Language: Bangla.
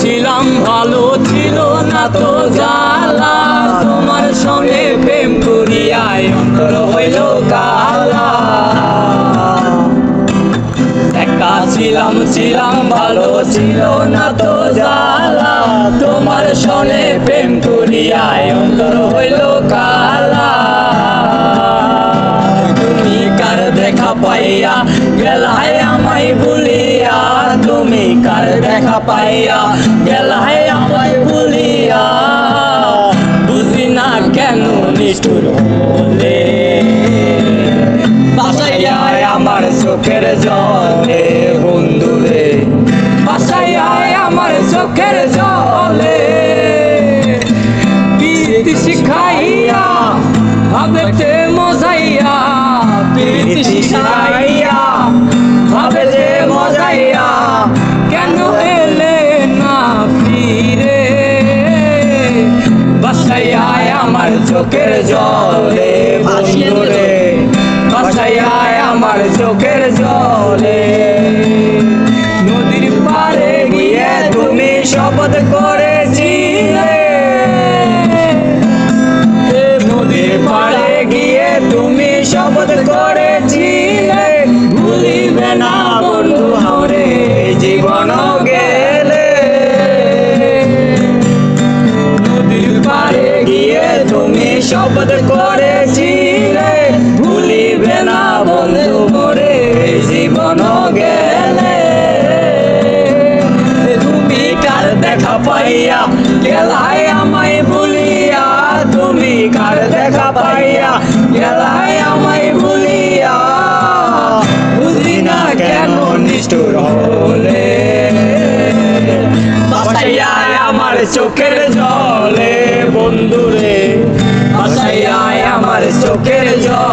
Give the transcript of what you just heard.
ছিলাম ভালো ছিল না তো জ্বালা, তোমার সঙ্গে প্রেম করিয়ায় অন্তর হইল কালা। একা ছিলাম ভালো ছিল না তো জ্বালা, তোমার সঙ্গে প্রেম করিয়ায় অন্তর হইল কালা। তুমি কার দেখা পাইয়া গেলায় আমায় ভুলিয়া, তুমি কার দেখা পাইয়া গেলায় আমায় ভুলিয়া, বুঝি না কেন নিষ্ঠুর হলে বাসায় আমার চোখের জলে বন্ধুরে, বাসায় আমার চোখের জলে। প্রীতি শিখাইয়া ভাবেতে মজাইয়া, প্রীতি শিখাইয়া ভাবেতে মজাইয়া, কেন এলে না ফিরে বাসায় আমার চোখের জলে বন্ধুরে, বাসায় আমার চোখের জলে। নদীর পাড়ে গিয়ে তুমি শপথ করেছিলে, নদীর পাড়ে গিয়ে তুমি শপথ করেছিলে, ভুলিবে না বন্ধু হাওরে জীবন গেলে। নদীর পাড়ে গিয়ে তুমি শপথ করেছিলে, ভুলিবে না বন্ধু মোরে জীবন গেলে। তুমি কার দেখা পাইয়া গেলায় আমায় ভুলিয়া, তুমি কার দেখা পাইয়া গেলায় আমায় ভুলিয়া, বুঝি না কেন নিষ্ঠুর হলে বাসায় আমার চোখের জলে বন্ধুরে, বাসায় আমার চোখের জলে।